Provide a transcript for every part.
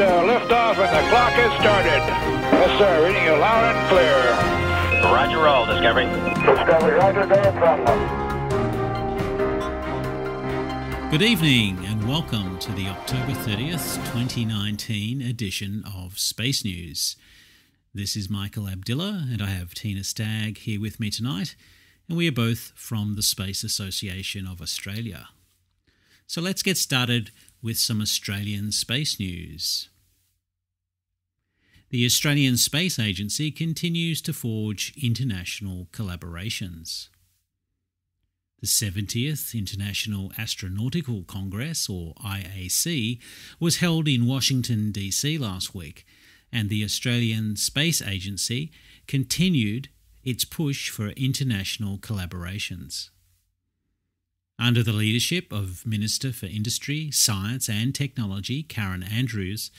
liftoff and the clock has started. Yes, sir. Reading you loud and clear. Roger, roll, Discovery. Discovery, roger, go from Good evening and welcome to the October 30th, 2019 edition of Space News. This is Michael Abdillah and I have Tina Stagg here with me tonight, and we are both from the Space Association of Australia. So let's get started with some Australian space news. The Australian Space Agency continues to forge international collaborations. The 70th International Astronautical Congress, or IAC, was held in Washington, D.C. last week, and the Australian Space Agency continued its push for international collaborations. Under the leadership of Minister for Industry, Science and Technology, Karen Andrews,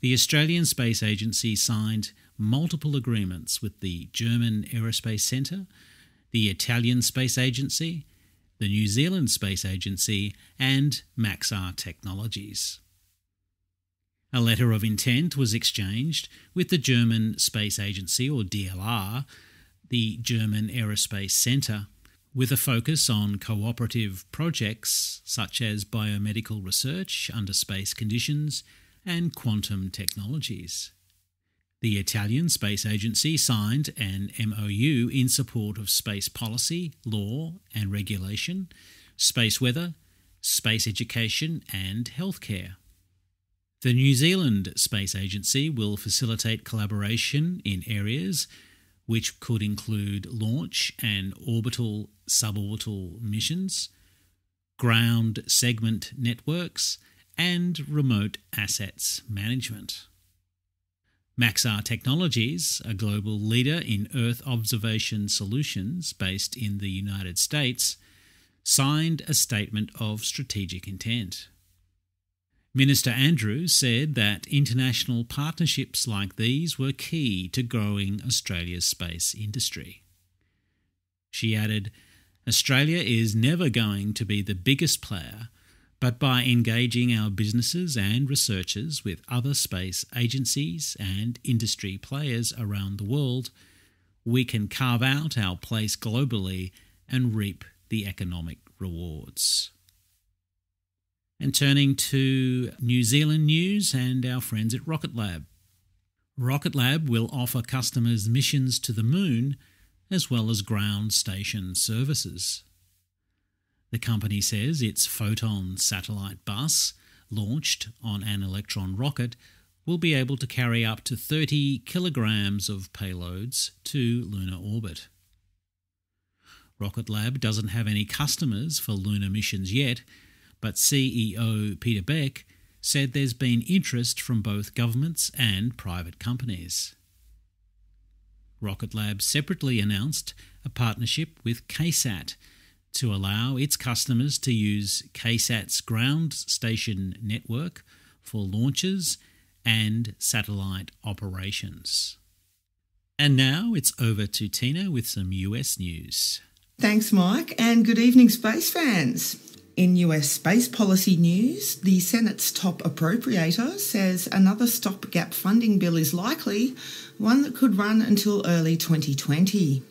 the Australian Space Agency signed multiple agreements with the German Aerospace Centre, the Italian Space Agency, the New Zealand Space Agency and Maxar Technologies. A letter of intent was exchanged with the German Space Agency, or DLR, the German Aerospace Centre, with a focus on cooperative projects such as biomedical research under space conditions and quantum technologies. The Italian Space Agency signed an MOU in support of space policy, law and regulation, space weather, space education and healthcare. The New Zealand Space Agency will facilitate collaboration in areas which could include launch and orbital suborbital missions, ground segment networks, and remote assets management. Maxar Technologies, a global leader in Earth observation solutions based in the United States, signed a statement of strategic intent. Minister Andrews said that international partnerships like these were key to growing Australia's space industry. She added, "Australia is never going to be the biggest player, but by engaging our businesses and researchers with other space agencies and industry players around the world, we can carve out our place globally and reap the economic rewards." And turning to New Zealand news and our friends at Rocket Lab. Rocket Lab will offer customers missions to the Moon as well as ground station services. The company says its Photon satellite bus, launched on an Electron rocket, will be able to carry up to 30 kilograms of payloads to lunar orbit. Rocket Lab doesn't have any customers for lunar missions yet, but CEO Peter Beck said there's been interest from both governments and private companies. Rocket Lab separately announced a partnership with KSAT to allow its customers to use KSAT's ground station network for launches and satellite operations. And now it's over to Tina with some US news. Thanks, Mike, and good evening, space fans. In US space policy news, the Senate's top appropriator says another stopgap funding bill is likely, one that could run until early 2020.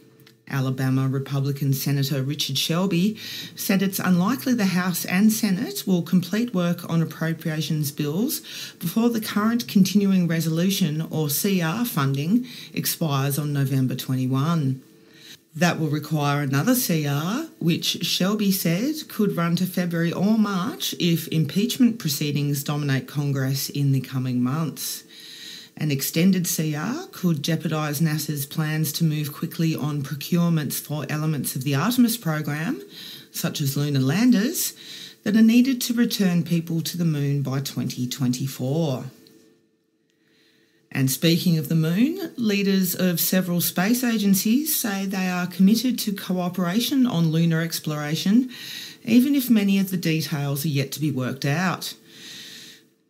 Alabama Republican Senator Richard Shelby said it's unlikely the House and Senate will complete work on appropriations bills before the current continuing resolution, or CR, funding expires on November 21. That will require another CR, which Shelby said could run to February or March if impeachment proceedings dominate Congress in the coming months. An extended CR could jeopardise NASA's plans to move quickly on procurements for elements of the Artemis program, such as lunar landers, that are needed to return people to the Moon by 2024. And speaking of the Moon, leaders of several space agencies say they are committed to cooperation on lunar exploration, even if many of the details are yet to be worked out.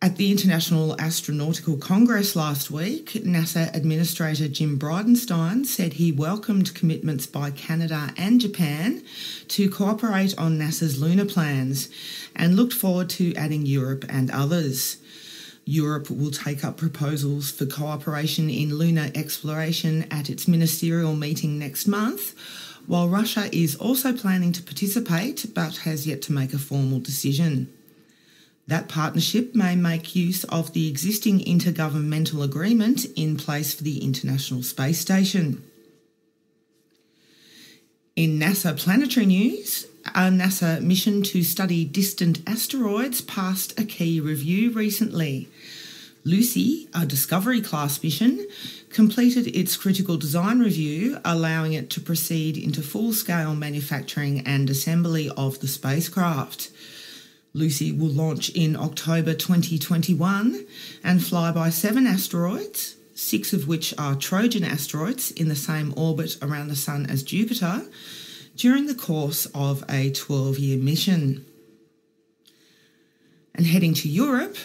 At the International Astronautical Congress last week, NASA Administrator Jim Bridenstine said he welcomed commitments by Canada and Japan to cooperate on NASA's lunar plans and looked forward to adding Europe and others. Europe will take up proposals for cooperation in lunar exploration at its ministerial meeting next month, while Russia is also planning to participate but has yet to make a formal decision. That partnership may make use of the existing intergovernmental agreement in place for the International Space Station. In NASA planetary news, a NASA mission to study distant asteroids passed a key review recently. Lucy, a Discovery-class mission, completed its critical design review, allowing it to proceed into full-scale manufacturing and assembly of the spacecraft. Lucy will launch in October 2021 and fly by 7 asteroids, 6 of which are Trojan asteroids in the same orbit around the Sun as Jupiter, during the course of a 12-year mission. And heading to Europe,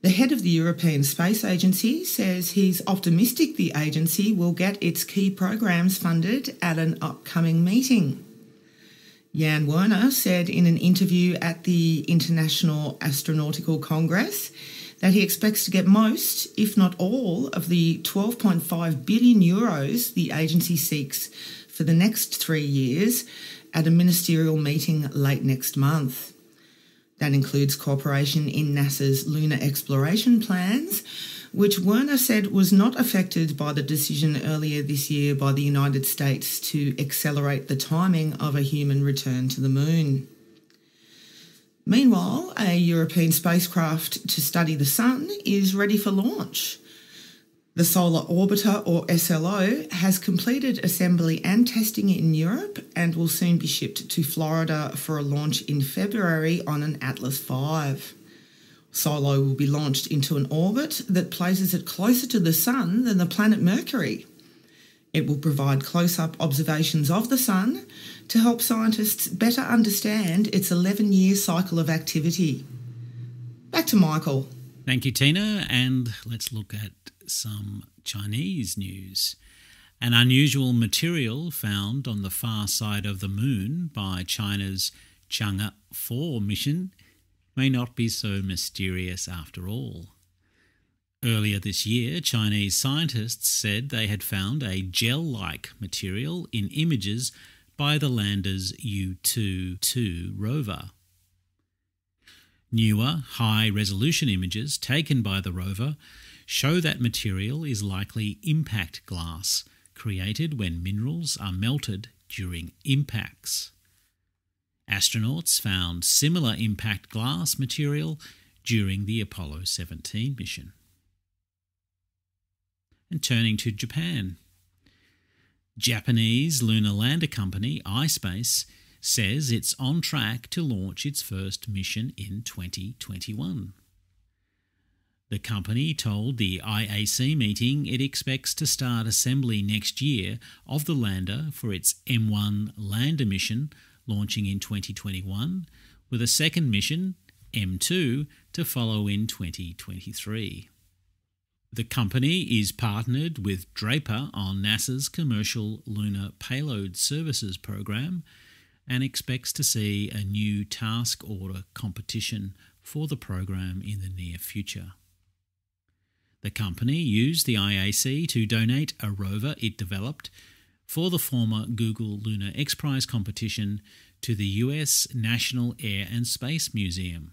the head of the European Space Agency says he's optimistic the agency will get its key programs funded at an upcoming meeting. Jan Werner said in an interview at the International Astronautical Congress that he expects to get most, if not all, of the 12.5 billion euros the agency seeks for the next 3 years at a ministerial meeting late next month. That includes cooperation in NASA's lunar exploration plans, which Werner said was not affected by the decision earlier this year by the United States to accelerate the timing of a human return to the moon. Meanwhile, a European spacecraft to study the Sun is ready for launch. The Solar Orbiter, or SLO, has completed assembly and testing in Europe and will soon be shipped to Florida for a launch in February on an Atlas V. Solo will be launched into an orbit that places it closer to the Sun than the planet Mercury. It will provide close-up observations of the Sun to help scientists better understand its 11-year cycle of activity. Back to Michael. Thank you, Tina, and let's look at some Chinese news. An unusual material found on the far side of the moon by China's Chang'e 4 mission may not be so mysterious after all. Earlier this year, Chinese scientists said they had found a gel-like material in images by the lander's U-2 rover. Newer, high-resolution images taken by the rover show that material is likely impact glass, created when minerals are melted during impacts. Astronauts found similar impact glass material during the Apollo 17 mission. And turning to Japan. Japanese Lunar Lander company iSpace says it's on track to launch its first mission in 2021. The company told the IAC meeting it expects to start assembly next year of the lander for its M1 lander mission launching in 2021, with a second mission, M2, to follow in 2023. The company is partnered with Draper on NASA's Commercial Lunar Payload Services program and expects to see a new task order competition for the program in the near future. The company used the IAC to donate a rover it developed for the former Google Lunar X Prize competition to the US National Air and Space Museum,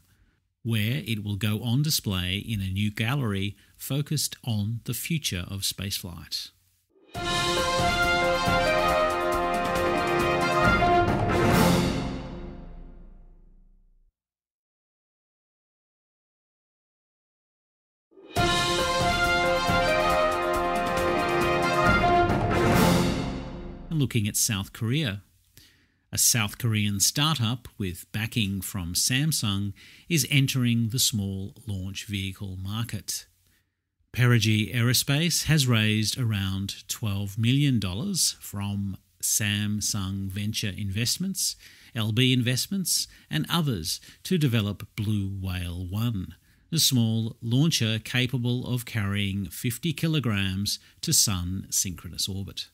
where it will go on display in a new gallery focused on the future of spaceflight. Looking at South Korea. A South Korean startup with backing from Samsung is entering the small launch vehicle market. Perigee Aerospace has raised around $12 million from Samsung Venture Investments, LB Investments, and others to develop Blue Whale 1, a small launcher capable of carrying 50 kilograms to Sun synchronous orbit.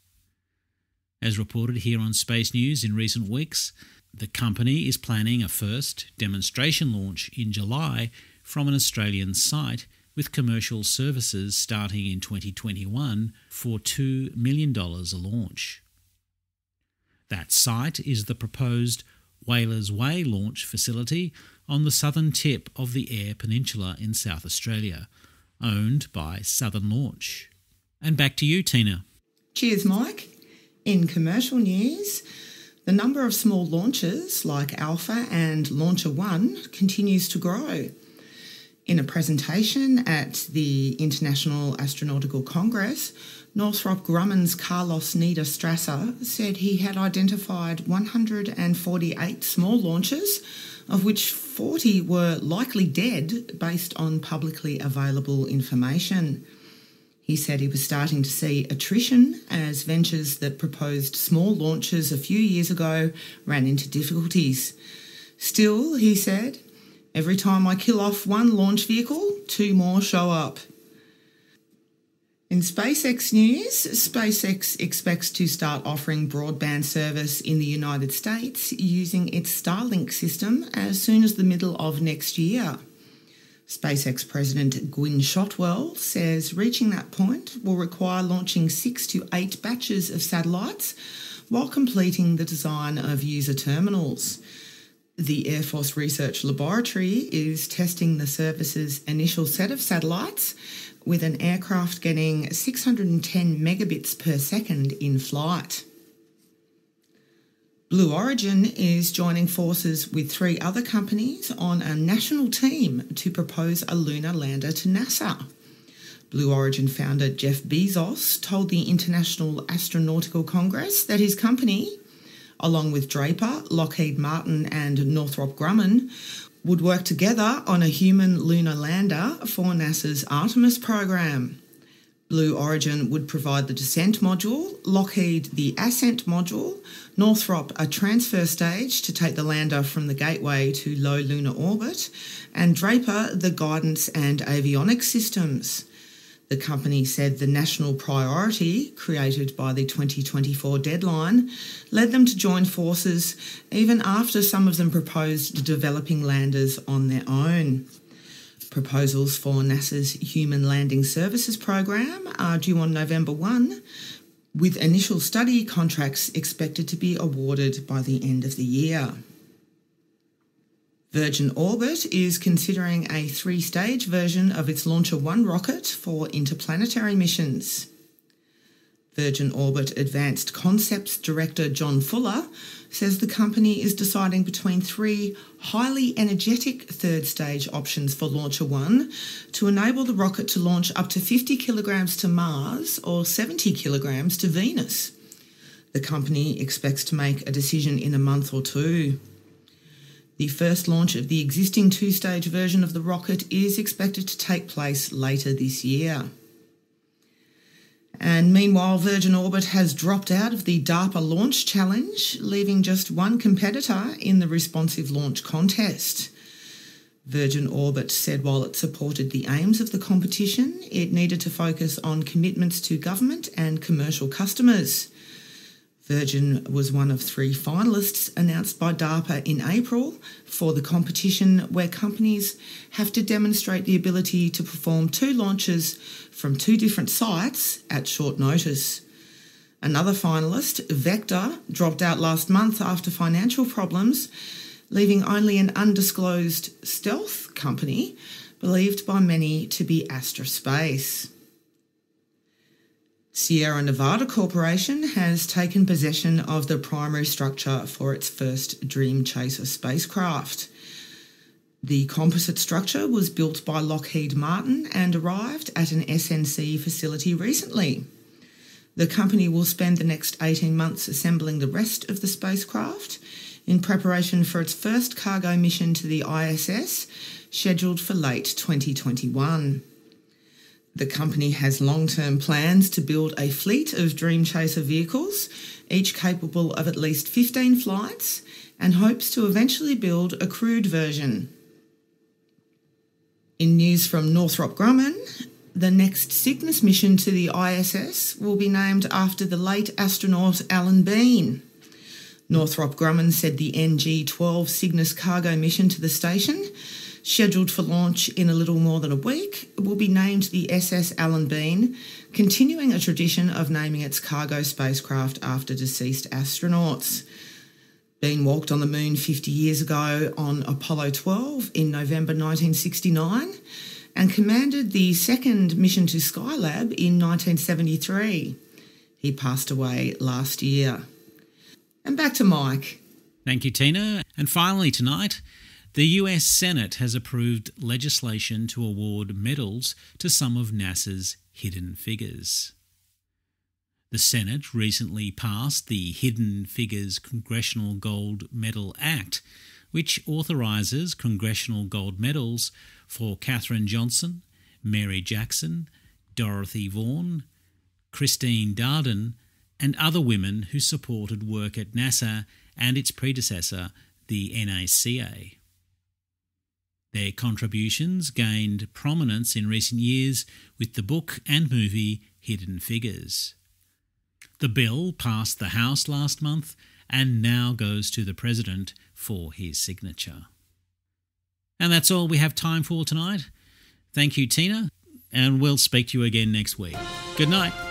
As reported here on Space News in recent weeks, the company is planning a first demonstration launch in July from an Australian site with commercial services starting in 2021 for $2 million a launch. That site is the proposed Whalers Way launch facility on the southern tip of the Eyre Peninsula in South Australia, owned by Southern Launch. And back to you, Tina. Cheers, Mike. In commercial news, the number of small launches like Alpha and Launcher 1 continues to grow. In a presentation at the International Astronautical Congress, Northrop Grumman's Carlos Niederstrasser said he had identified 148 small launches, of which 40 were likely dead based on publicly available information. He said he was starting to see attrition as ventures that proposed small launches a few years ago ran into difficulties. Still, he said, every time I kill off one launch vehicle, 2 more show up. In SpaceX news, SpaceX expects to start offering broadband service in the United States using its Starlink system as soon as the middle of next year. SpaceX President Gwynne Shotwell says reaching that point will require launching 6 to 8 batches of satellites while completing the design of user terminals. The Air Force Research Laboratory is testing the service's initial set of satellites, with an aircraft getting 610 megabits per second in flight. Blue Origin is joining forces with 3 other companies on a national team to propose a lunar lander to NASA. Blue Origin founder Jeff Bezos told the International Astronautical Congress that his company, along with Draper, Lockheed Martin and Northrop Grumman, would work together on a human lunar lander for NASA's Artemis program. Blue Origin would provide the descent module, Lockheed the ascent module, Northrop a transfer stage to take the lander from the gateway to low lunar orbit, and Draper the guidance and avionics systems. The company said the national priority, created by the 2024 deadline, led them to join forces even after some of them proposed developing landers on their own. Proposals for NASA's Human Landing Services program are due on November 1, with initial study contracts expected to be awarded by the end of the year. Virgin Orbit is considering a 3-stage version of its Launcher 1 rocket for interplanetary missions. Virgin Orbit Advanced Concepts Director John Fuller says the company is deciding between 3 highly energetic 3rd-stage options for Launcher 1 to enable the rocket to launch up to 50 kilograms to Mars or 70 kilograms to Venus. The company expects to make a decision in a month or 2. The first launch of the existing 2-stage version of the rocket is expected to take place later this year. And meanwhile, Virgin Orbit has dropped out of the DARPA Launch Challenge, leaving just one competitor in the responsive launch contest. Virgin Orbit said while it supported the aims of the competition, it needed to focus on commitments to government and commercial customers. Virgin was one of 3 finalists announced by DARPA in April for the competition, where companies have to demonstrate the ability to perform 2 launches from 2 different sites at short notice. Another finalist, Vector, dropped out last month after financial problems, leaving only an undisclosed stealth company believed by many to be Astra Space. Sierra Nevada Corporation has taken possession of the primary structure for its first Dream Chaser spacecraft. The composite structure was built by Lockheed Martin and arrived at an SNC facility recently. The company will spend the next 18 months assembling the rest of the spacecraft in preparation for its first cargo mission to the ISS, scheduled for late 2021. The company has long-term plans to build a fleet of Dream Chaser vehicles, each capable of at least 15 flights, and hopes to eventually build a crewed version. In news from Northrop Grumman, the next Cygnus mission to the ISS will be named after the late astronaut Alan Bean. Northrop Grumman said the NG-12 Cygnus cargo mission to the station, scheduled for launch in a little more than a week, will be named the SS Alan Bean, continuing a tradition of naming its cargo spacecraft after deceased astronauts. Bean walked on the moon 50 years ago on Apollo 12 in November 1969 and commanded the second mission to Skylab in 1973. He passed away last year. And back to Mike. Thank you, Tina. And finally tonight, the US Senate has approved legislation to award medals to some of NASA's hidden figures. The Senate recently passed the Hidden Figures Congressional Gold Medal Act, which authorises congressional gold medals for Katherine Johnson, Mary Jackson, Dorothy Vaughan, Christine Darden, and other women who supported work at NASA and its predecessor, the NACA. Their contributions gained prominence in recent years with the book and movie Hidden Figures. The bill passed the House last month and now goes to the President for his signature. And that's all we have time for tonight. Thank you, Tina, and we'll speak to you again next week. Good night.